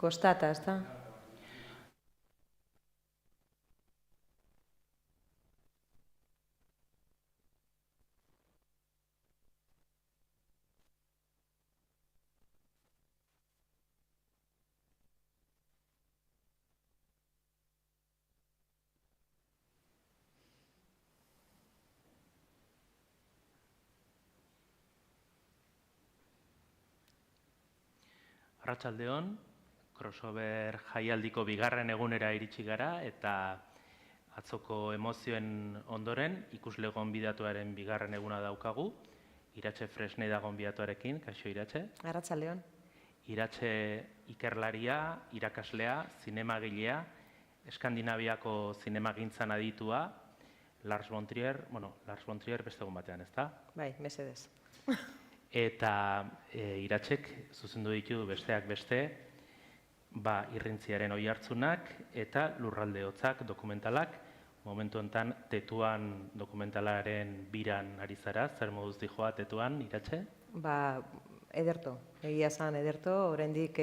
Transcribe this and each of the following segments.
Kostata, ez da? Arratsaldeon, crossover jaialdiko bigarren egunera iritsi gara eta atzoko emozioen ondoren ikusle gonbidatuaren bigarren eguna daukagu. Iratxe Fresneda gonbidatuarekin, kaixo Iratxe. Arratsaldeon. Iratxe ikerlaria, irakaslea, zinemagilea, Eskandinaviako zinemagintzan aditua, Lars von Trier beste egun batean, ezta? Bai, mesedez. Eta Iratxek zuzendu ditu besteak beste, irrintziaren oihartzunak eta lurralde hotzak dokumentalak. Momentu honetan Tetuan dokumentalaren biran ari zara, zer moduz dijoa Tetuan, Iratxe? Ederto, egia esan ederto, oraindik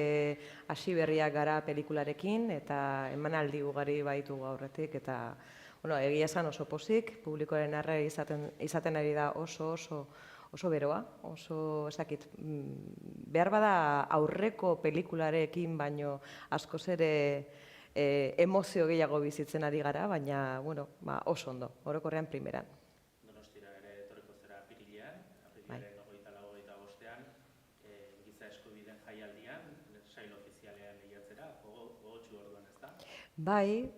hasi berriak gara pelikularekin eta emanaldi ugari baitu aurretik eta egia esan oso pozik, publikoaren arre izaten ari da oso beroa, oso ezakit, behar bada aurreko pelikularekin baino askoz ere emozio gehiago bizitzen ari gara, baina oso ondo, orokorrean primeran. Donostira ere etorriko zera apirilean 24-25ean, giza eskubideen jaialdian, sail ofizialean lehiatzera, gogotsu orduan, ezta? Bai,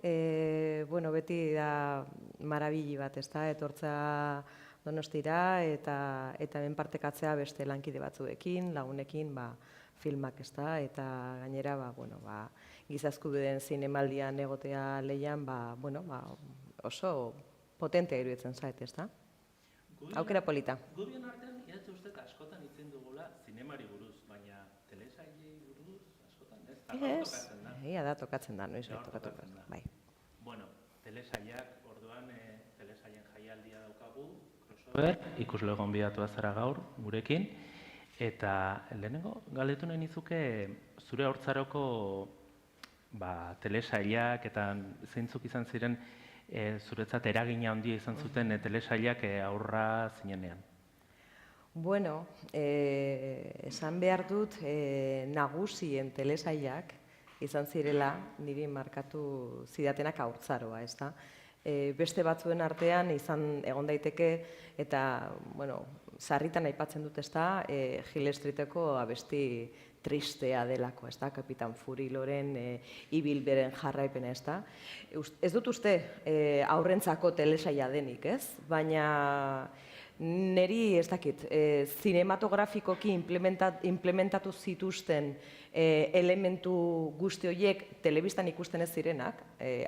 beti da marabili bat, ezta, etortza Donostira eta hemen partekatzea beste lankide batzuekin, lagunekin, filmak, ezta, eta gainera, giza eskubideen zinemaldian egotea lehian, oso potentea iruditzen zait, ezta? Aukera polita. Gurien artean, Iratxe uste askotan itzen dugula zinemari buruz, baina telesailei buruz askotan, ez? Egia da, tokatzen da, noiz tokatu. Bai. Bueno, telesailak, orduan, telesailen jaialdia daukagu, crossover, ikusle gonbidatua zara gaur, gurekin, eta lehenengo galdetu nahi nizuke zure haurtzaroko telesailak eta zeintzuk izan ziren zuretzat eragina handia izan zuten telesailak aurra zinenean? Bueno, esan behar dut nagusien telesailak izan zirela niri markatu zidatenak haurtzaroa, ez da? Beste batzuen artean izan egon daiteke eta, sarritan aipatzen dut, ez da, Hill Streeteko abesti tristea delako, ez da, Kapitan Furiloren ibilberen jarraipena, ez da. Ez dut uste aurrentzako telesaila denik, ez? Baina niri, ez dakit, zinematografikoki implementatu zituzten elementu guzti horiek telebistan ikusten ez zirenak,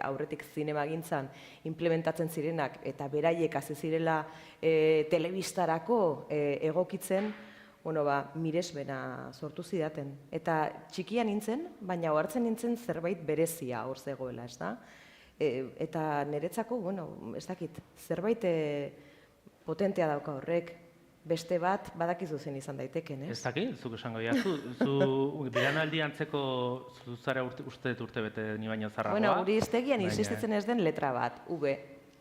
aurretik zinemagintzan implementatzen zirenak eta beraiek hasi zirela telebistarako egokitzen, miresmena sortu zidaten. Eta txikia nintzen, baina ohartzen nintzen zerbait berezia hor zegoela, ez da? Eta niretzako, ez dakit, zerbait potentea dauka horrek, beste bat badakizu zen izan daiteken, ez? Ez dakit, zuk esango diazu, zu bilanaldi antzeko zuzara urte bete ni baino zarragoa. Guri iztegian insistitzen ez den letra bat, V.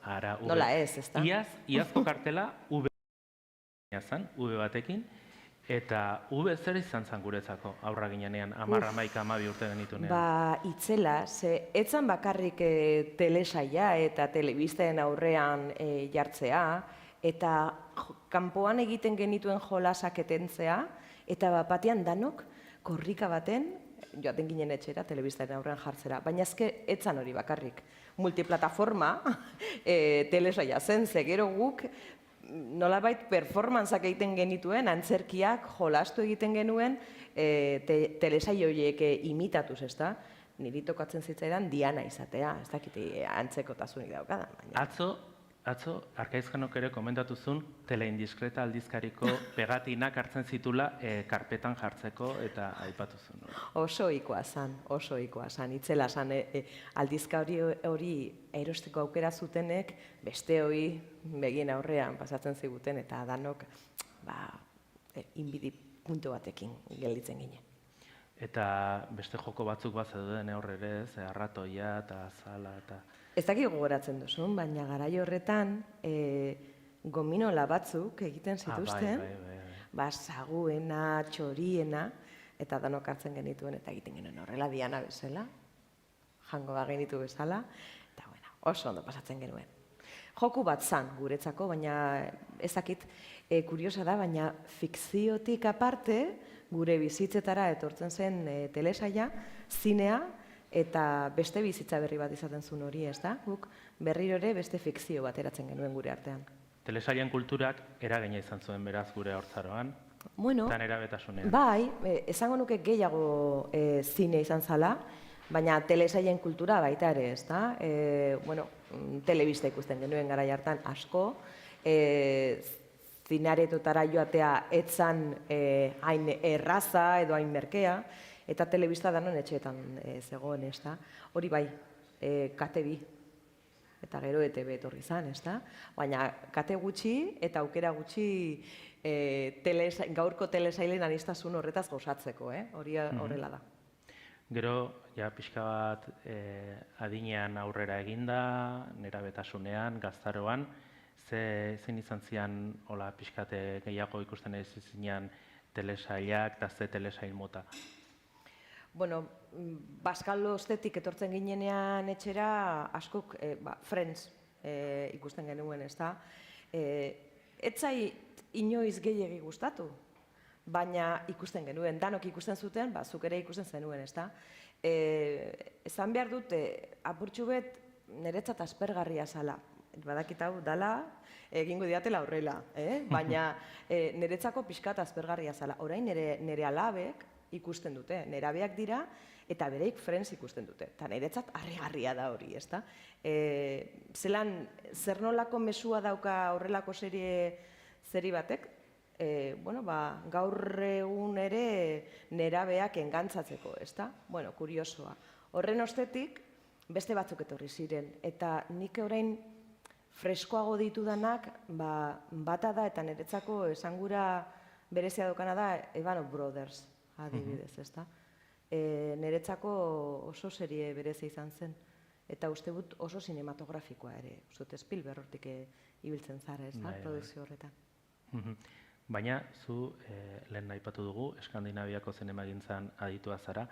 Ara, V. Nola ez, ez da? Iazko kartela V batekin, eta V zer izan zen guretzako aurra ginenean, 10-11 urte genitunean? Itzela, ze etzan bakarrik telesaila eta telebisten aurrean jartzea, eta kanpoan egiten genituen jolasak etentzea, eta batean danok korrika baten, joaten ginen etxera, telebistaren aurrean jartzera, baina ezke etzan hori bakarrik. Multiplataforma telesaila zen, ze gero guk nolabait performantzak egiten genituen, antzerkiak jolastu egiten genuen telesaila horiek imitatuz, ez da? Niri tokatzen zitzaidan Diana izatea, ez dakit antzekotasunik daukadan. Atzo, Arkaizkanok ere komentatu zuen, Teleindiskreta aldizkariko pegatinak hartzen zitula karpetan jartzeko eta aipatu zuen. Oso ohikoa zan, itzela zan aldizkari hori erosteko aukera zutenek, beste hori begien aurrean pasatzen ziguten eta danok inbidi puntu batekin gelditzen ginen. Eta beste joko batzuk bat zeuden horre ere, ze arratoia eta zala eta... Ez dakik gogoratzen duzun, baina garai horretan gominola batzuk egiten zituzten, saguena, txoriena, eta danok hartzen genituen eta egiten genuen horrela diana bezala, jango genitu bezala, eta oso ondo pasatzen genuen. Joku bat zan guretzako, baina ezakit kuriosa da, baina fikziotik aparte, gure bizitzetara etortzen zen telesaila, zinea, eta beste bizitza berri bat izaten zuen hori, ez da? Guk berriro ere beste fikzio bat eratzen genuen gure artean. Telesailen kulturak eragina izan zuen beraz gure haurtzaroan, eta nerabetasunean. Bai, esango nuke gehiago zine izan zala, baina telesailen kultura baita ere, ez da? Telebista ikusten genuen garai hartan asko, zinearetotara joatea etzan hain erraza edo hain merkea, eta telebista danon etxeetan zegoen, ez da? Hori bai, kate bi, eta gero ETB etorri izan, ez da? Baina kate gutxi eta aukera gutxi gaurko telesailen aniztasun horretaz gozatzeko, hori horrela da. Gero, pixka bat adinean aurrera eginda, nerabetasunean, gaztaroan, zein izan zian pixkate gehiago ikusten ez zinean telesailak eta ze telesail mota? Baskaldo ostetik etortzen ginenean etxera askok Friends ikusten genuen, ez da? Ez zait inoiz gehiegi gustatu, baina ikusten genuen, danok ikusten zuten, zuk ere ikusten zenuen, ez da? Esan behar dut, apurtxu bet niretzat aspergarria zala. Badakit hau dala, egingo diatela horrela, baina niretzako pixkat aspergarria zala. Orain nire alabek ikusten dute, nerabeak dira, eta bereik Friends ikusten dute. Eta niretzat harrigarria da hori, ez da? Zelan, zer nolako mesua dauka horrelako zeri batek, gaur egun ere nerabeak engantzatzeko, ez da? Kuriosoa. Horren ostetik, beste batzuk etorri ziren, eta nik orain freskoago ditudanak, bata da eta niretzako esangura berezia daukana da Evan Brothers, adibidez, ez da? Niretzako oso serie berezia izan zen, eta uste dut oso sinematografikoa ere, uste Spielberg hortik ibiltzen zara, ez da, produkzio horretan. Baina, zu lehen aipatu dugu, Eskandinaviako zinemagintzan aditua zara,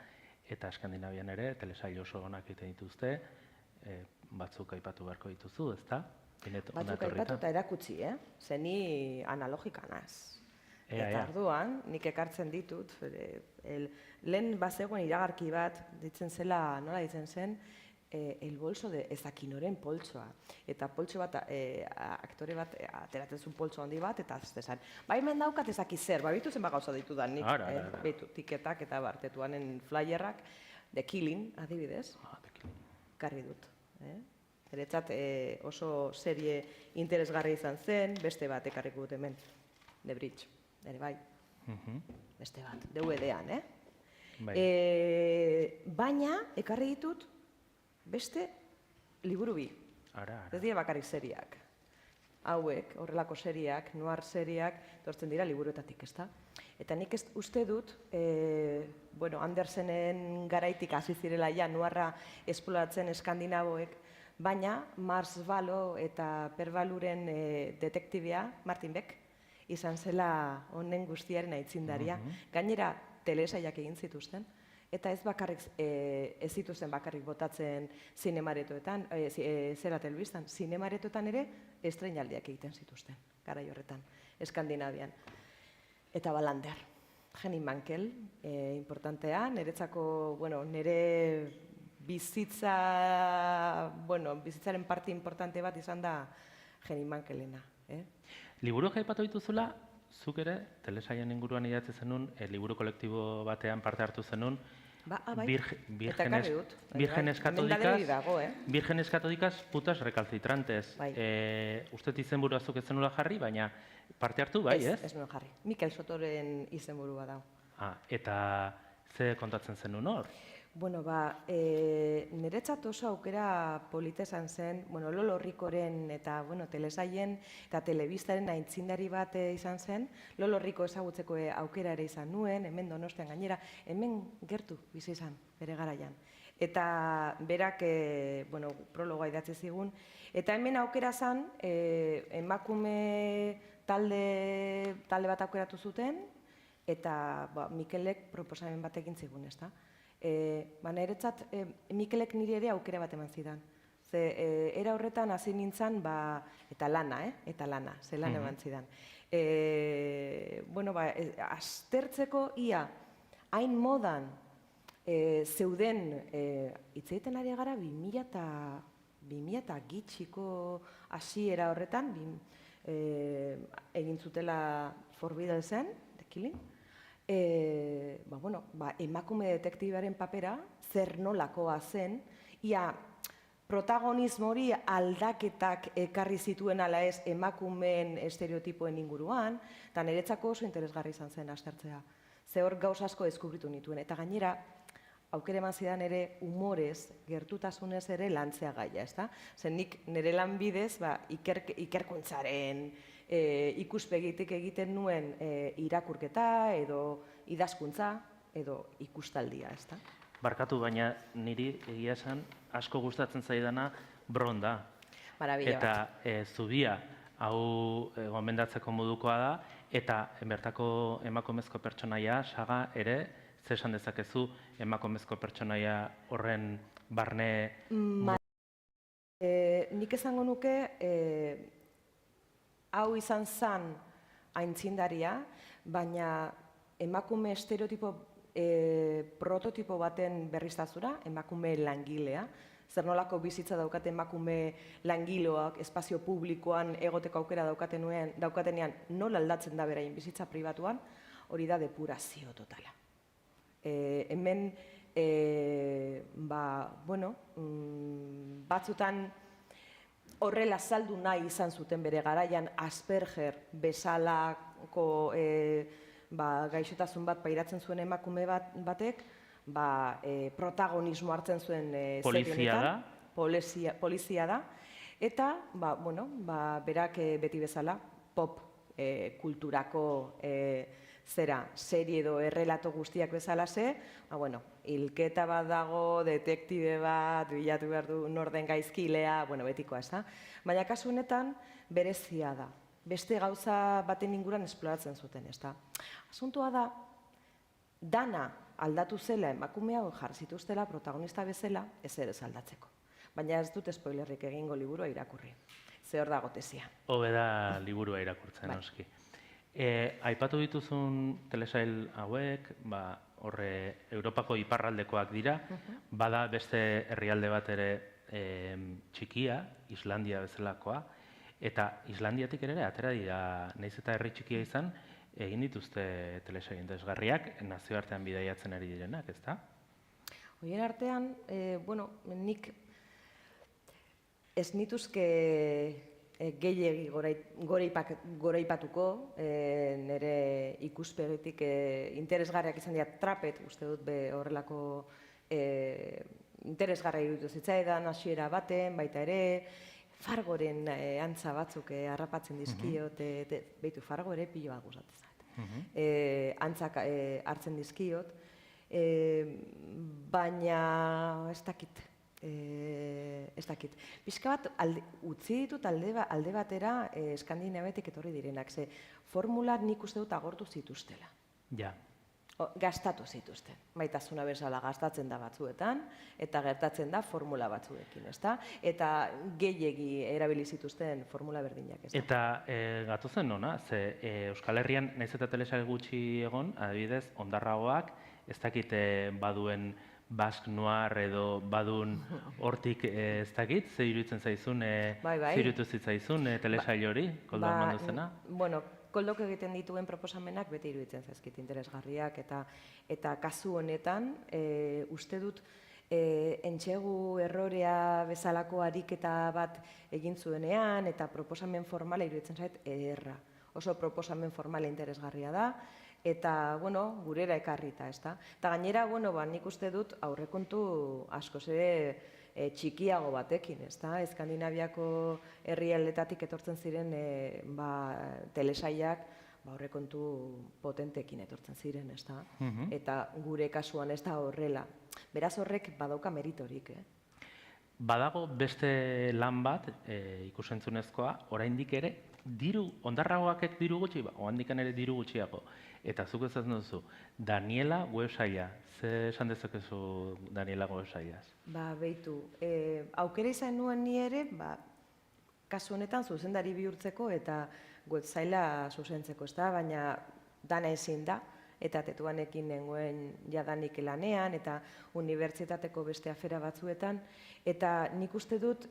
eta Eskandinavian ere, telesail oso onak egiten dituzte, batzuk aipatu beharko dituzu, ez da? Batzuk aipatu eta erakutsi, zeni analogika naz. Eta orduan, nik ekartzen ditut, lehen bazegoen iragarki bat, ditzen zela, nola ditzen zen, el bolso de ezakinoren poltsoa. Eta poltso bat, aktore bat, ateratzen zuen poltso handi bat, eta zezan, hemen daukat ezaki zer, bitu zen gauza ditudan nik, betu, tiketak eta bartetuanen flyerrak, The Killing, adibidez, karri dut. Eretzat oso serie interesgarri izan zen, beste bat ekarriko dut hemen, The Bridge, ere bai, beste bat, DVD-an, baina, ekarri ditut, beste liburu bi, ez dira bakarrik seriak. Hauek, horrelako seriak, noir seriak, tortzen dira liburuetatik, ez da? Eta nik uste dut, Andersenen garaitik hasi zirela ja noirra esploratzen eskandinaboek, baina Mars Valo eta Pervaluren detektibia, Martin Beck, izan zela honen guztiaren aitzindaria. Gainera, telesailak egin zituzten, eta ez bakarrik, ez zituzten bakarrik botatzen zinemaretoetan, zera telebistan, zinemaretoetan ere estreinaldiak egiten zituzten, garai horretan, Eskandinavian. Eta Wallander, Henning Mankell, importantea, niretzako, nire bizitzaren parte importante bat izan da Henning Mankellena. Liburuak aipatu dituzula, zuk ere, telesailen inguruan idatzi zenun, liburu kolektibo batean parte hartu zenun, Vírgenes Católicas putas recalcitrantes. Uste izenburua zuk ez zenula jarri, baina parte hartu, bai, ez? Ez nuen jarri. Mikel Sotoren izenburua da. Eta ze kontatzen zenun hor? Bueno, niretzat oso aukera polita izan zen, Lolo Rikoren eta telesaien eta telebistaren aintzindari bat izan zen. Lolo Riko ezagutzeko aukera ere izan nuen, hemen Donostian gainera, hemen gertu bizi izan, bere garaian. Eta berak, prologoa idatzi zigun. Eta hemen aukera zen, emakume talde bat aukeratu zuten, eta Mikelek proposamen bat egin zigun, ezta? Niretzat, Mikelek niri ere aukera bat eman zidan. Era horretan hasi nintzen, eta lana, ze lan eman zidan. Aztertzeko ia, hain modan zeuden, hitz egiten ari gara 2000 gitxiko hasiera horretan, egin zutela Forbidden zen, The Killing, emakume detektibaren papera zer nolakoa zen, ia protagonismo hori aldaketak ekarri zituen ala ez emakumeen estereotipoen inguruan, eta niretzako oso interesgarri izan zen aztertzea. Ze hor gauz asko deskubritu nituen, eta gainera, aukera eman zidan ere humorez, gertutasunez ere lantzea gaia, ezta? Zer nik nire lan bidez, ikerkuntzaren ikuspegitik egiten nuen irakurketa edo idazkuntza edo ikustaldia, ezta? Barkatu, baina niri egia esan asko gustatzen zaidana Bron da. Marabila bat. Eta zubia hau gomendatzeko modukoa da, eta bertako emakumezko pertsonaia, Saga, ere, zer esan dezakezu emakumezko pertsonaia horren barne... Nik esango nuke, hau izan zen aintzindaria, baina emakume estereotipo prototipo baten berriztazura, emakume langilea, zer nolako bizitza daukate emakume langiloak espazio publikoan egoteko aukera daukatenean nola aldatzen da beraien bizitza pribatuan, hori da depurazio totala. Hemen, batzutan horrela saldu nahi izan zuten bere garaian Asperger bezalako gaixotasun bat pairatzen zuen emakume batek, protagonismo hartzen zuen polizia da? Polizia da. Eta, berak beti bezala, pop kulturako serie edo errelato guztiak bezala hilketa bat dago, detektibe bat, bilatu behar du norden gaizkilea, betikoa, ez da? Baina kasu honetan, berezia da. Beste gauza baten inguruan esploratzen zuten, ez da? Asuntua da, dana aldatu zela emakume hau jarri zituztela protagonista bezala, ez ere aldatzeko. Baina ez dut spoilerrik egingo liburua irakurri. Ze hor dago tesia. Hobe da liburua irakurtzen, noski. Aipatu dituzun telesail hauek, horre Europako iparraldekoak dira, bada beste herrialde bat ere txikia, Islandia bezalakoa, eta Islandiatik ere atera dira, nahiz eta herri txikia izan, egin dituzte telesail interesgarriak, nazioartean bidaiatzen ari direnak, ezta? Horien artean, nik ez nituzke gehiegi goraipatuko, nire ikuspegitik interesgarriak izan dira Trapet, uste dut horrelako interesgarria iruditu zitzaidan, hasiera baten, baita ere, Fargoren antza batzuk harrapatzen dizkiot, behitu Fargo ere piloa gustatzen zait. Antzak hartzen dizkiot, baina ez dakit. Pixka bat utzi ditut alde batera Eskandinaviatik etorri direnak, ze formular nik uste dut agortu zituztela. Ja. Gastatu zituzten. Maitasuna bezala gastatzen da batzuetan, eta gertatzen da formula batzuekin, ezta? Eta gehiegi erabili zituzten formula berdinak, ezta? Eta gatozen nona, ze Euskal Herrian nahiz eta telesail gutxi egon, adibidez, ondarragoak, ez dakit baduen Basque Noir edo badun hortik ez dakit, ze iruditzen zaizun, ze iruditu zitzaizun telesail hori, Koldo Armando zena? Bueno, Koldok egiten dituen proposamenak beti iruditzen zaizkit interesgarriak, eta kasu honetan, uste dut, entxegu errorea bezalako ariketa bat egin zuenean, eta proposamen formala iruditzen zait ederra. oso proposamen formala interesgarria da, eta, bueno, gurera ekarrita, ezta? Eta gainera, bueno, nik uste dut aurrekontu askoz ere txikiago batekin, ezta? Eskandinaviako herrialdetatik etortzen ziren telesailak aurrekontu potentekin etortzen ziren, ezta? Eta gure kasuan ez da horrela. Beraz horrek badauka meritorik, Badago beste lan bat, ikusentzunezkoa, oraindik ere, ondarragoakek diru gutxi, oraindikan ere diru gutxiago. Eta zuk esaten duzu, Daniela websaila. Ze esan dezakezu Daniela websailaz? Beitu, aukera izan nuen ni ere, kasu honetan zuzendari bihurtzeko eta websaila zuzentzeko, ezta? Baina dana ezin da, eta Tetuanekin nengoen jadanik lanean, eta unibertsitateko beste afera batzuetan, eta nik uste dut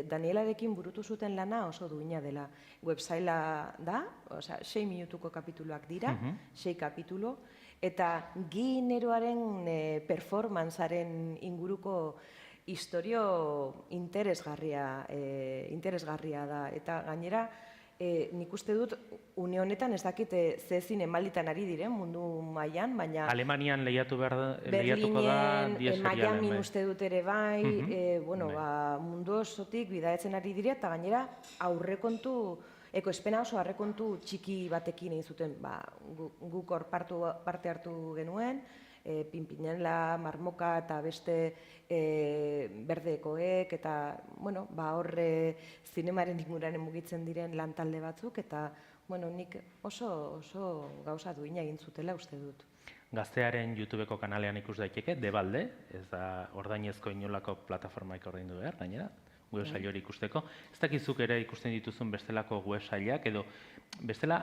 Danielarekin burutu zuten lana oso duina dela. Websaila da, 6 minutuko kapituluak dira, 6 kapitulo, eta gineroaren performantzaren inguruko historio interesgarria da, eta gainera nik uste dut une honetan ez dakit ze zinemalditan ari diren mundu mailan, baina Alemanian lehiatuko da Berlinen, Miamin uste dut ere bai, mundu osotik bidaietzen ari dira, eta gainera aurrekontu, ekoizpena oso aurrekontu txiki batekin egin zuten, guk hor parte hartu genuen, Pinpinela, Marmoka eta beste berdekoek, eta horre zinemaren inguruan mugitzen diren lantalde batzuk, eta nik oso gauza duina egin zutela uste dut. Gaztearen YouTubeko kanalean ikus daiteke, Debalde, ez da ordainezko inolako plataformaik ordaindu behar, gainera, websail hori ikusteko. Ez dakizuk ere ikusten dituzun bestelako websailak, edo bestela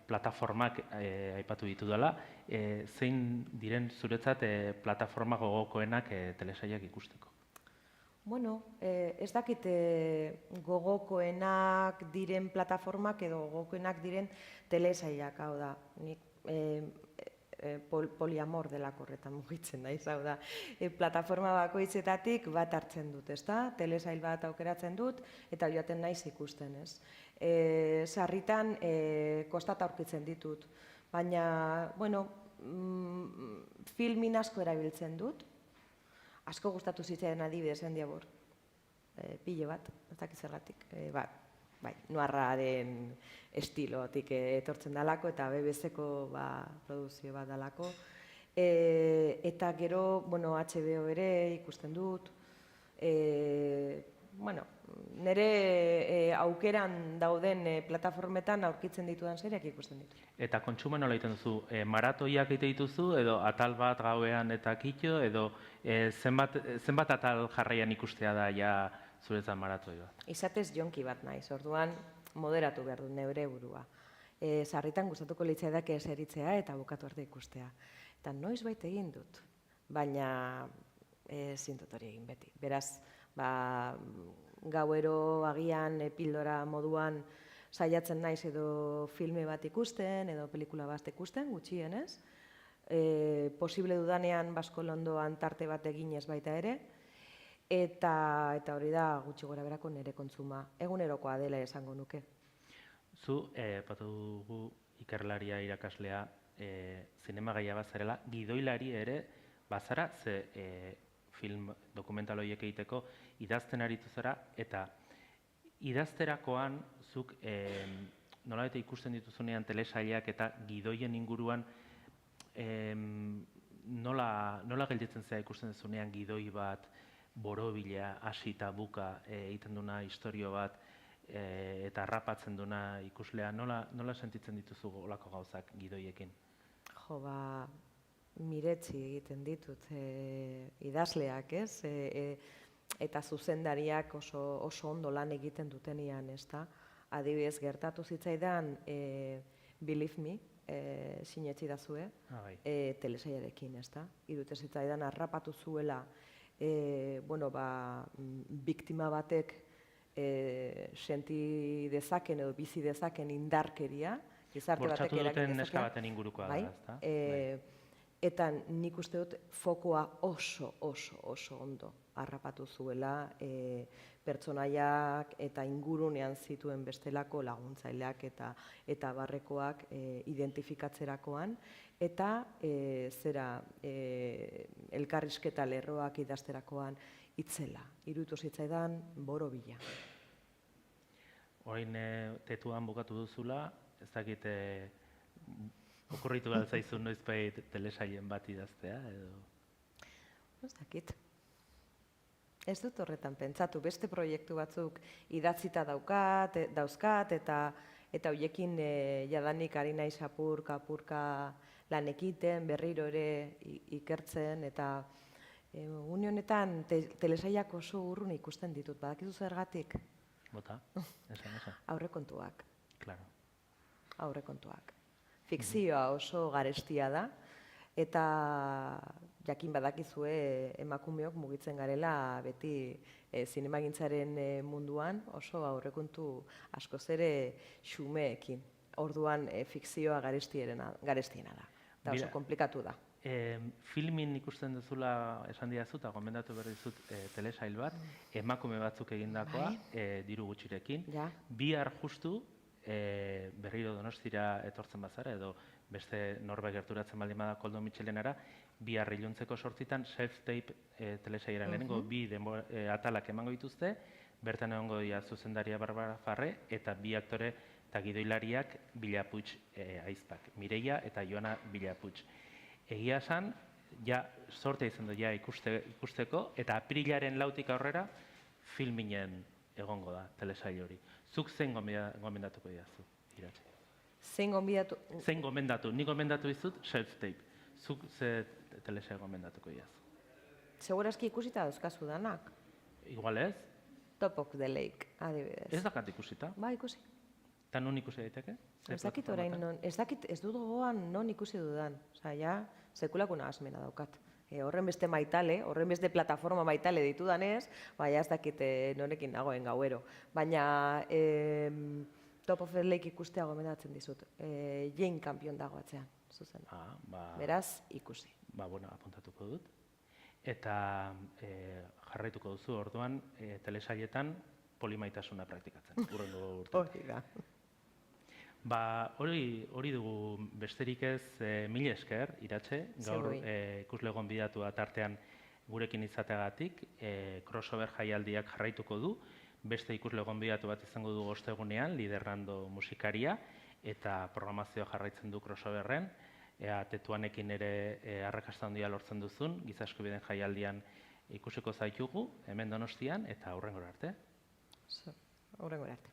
plataformak aipatu ditu dela, zein diren zuretzat plataforma gogokoenak telesailak ikusteko? Ez dakit gogokoenak diren plataformak edo gogokoenak diren telesailak, hau da, nik poliamor delako horretan mugitzen naiz, hau da, plataforma bakoitzetatik bat hartzen dut, ezta? Telesail bat aukeratzen dut, eta joaten naiz ikusten, ez? Sarritan kostata aurkitzen ditut, baina, filmin asko erabiltzen dut, asko gustatu zitzaidan adibidez Endiabor, pilo bat, ez dakit zergatik, noarraren estilotik etortzen dalako, eta BBC-ko produzio bat dalako. Eta gero, HBO ere ikusten dut. Nire aukeran dauden plataformetan aurkitzen ditudan seriak ikusten ditu. Eta kontsumo nola egiten duzu? Maratoiak egite dituzu, edo atal bat gauean eta kito, edo zenbat atal jarraian ikustea da ja zuretzat maratoi bat? Izatez jonki bat naiz, orduan moderatu behar dut neure burua. Sarritan gustatuko litzaidak eseritzea eta bukatu arte ikustea. Eta noiz baita egin dut, baina ezin dut hori egin beti. Beraz, gauero agian pildora moduan saiatzen naiz edo filme bat ikusten, edo pelikula bat ikusten, gutxienez. Posible dudanean Baskolondoan tarte bat eginez baita ere, eta hori da gutxi gora berako nire kontsuma. Egunerokoa dela esango nuke. Zu, patu dugu ikerlaria irakaslea, zinemagaia bazarela, gidoilari ere bazara, ze film dokumental horiek egiteko idazten aritu zara, eta idazterakoan zuk nolabait ikusten dituzunean telesailak eta gidoien inguruan nola gelditzen zera ikusten duzunean gidoi bat, borobila, hasi eta buka egiten duna istorio bat, eta harrapatzen duna ikuslea, nola sentitzen dituzu olako gauzak gidoiekin? Miretsi egiten ditut idazleak, ez? Eta zuzendariak oso ondo lan egiten dutenian, ez da? Adibidez, gertatu zitzaidan Believe Me, sinetsi dazue, telesailarekin, ez da? Irute zitzaidan harrapatu zuela biktima batek senti dezaken edo bizi dezaken indarkeria, gizarte batek bortxatu duten neska baten ingurukoa da, ezta? eta nik uste dut fokoa oso ondo harrapatu zuela pertsonaiak eta ingurunean zituen bestelako laguntzaileak eta barrekoak identifikatzerakoan, eta elkarrizketa lerroak idazterakoan itzela. Iruditu zitzaidan borobila. Orain tetuan bukatu duzula, ez dakit okurritu behar zaizun noizbait telesailen bat idaztea, edo? Ez dakit. Ez dut horretan pentsatu, beste proiektu batzuk idatzita dauzkat, eta hoiekin jadanik ari naiz apurka lan ekiten, berriro ere ikertzen, eta une honetan telesailak oso urrun ikusten ditut, badakizu zergatik? Bota, esan. Aurrekontuak. Claro. Aurrekontuak. Fikzioa oso garestia da, eta jakin badakizue emakumeok mugitzen garela beti zinemagintzaren munduan oso aurrekontu askoz ere xumeekin. Orduan fikzioa garestiena da. Eta oso komplikatu da. Filmin ikusten duzula esan didazu, eta gomendatu behar dizut telesail bat, emakume batzuk egindakoa, diru gutxirekin. Bihar justu, berriro Donostira etortzen bazara, edo beste norbait gerturatzen baldin bada Koldo Mitxelenara, bihar iluntzeko 8 self-tape telesailaren lehenengo bi atalak emango dituzte, bertan egongo dira zuzendaria Barbara Farre, eta bi aktore eta gidoilariak Bilaputx aizpak, Mireia eta Joana Bilaputx. Egia esan, ja sortea izan du ja ikusteko, eta aprilaren 4tik aurrera filminen egongo da telesail hori. Zuk zein gomendatuko didazu, Iratxe? Zein gomendatu? Zein gomendatu? Ni gomendatu dizut self-tape. Zuk ze telesail gomendatuko didazu? Segurazki ikusita dauzkazu danak. Igual ez? Top of the Lake, adibidez. Ez dakat ikusita? Ba, ikusi. Eta non ikusi daiteke? Ez dakit orain non, ez dut gogoan non ikusi dudan. Osa, ja, sekulako nahasmena daukat. Horren beste maitale, horren beste plataforma maitale ditudanez, baina ez dakit norekin nagoen gauero. Baina Top of the Lake ikustea gomendatzen dizut. Jane Campion dago atzean, zuzen. Beraz, ikusi. Bueno, apuntatuko dut. Eta jarraituko duzu, orduan, telesailetan polimaitasuna praktikatzen. Hurrengo urtean. Hori dugu besterik ez, mila esker, Iratxe, gaur ikusle gonbidatua tartean gurekin izateagatik, crossover jaialdiak jarraituko du, beste ikusle gonbidatu bat izango du ostegunean, Liderrando musikaria, eta programazioa jarraitzen du crossoverren, tetuanekin ere arrakasta handia lortzen duzun, giza eskubideen jaialdian ikusiko zaitugu, hemen Donostian, eta hurrengora arte. Hurrengora arte.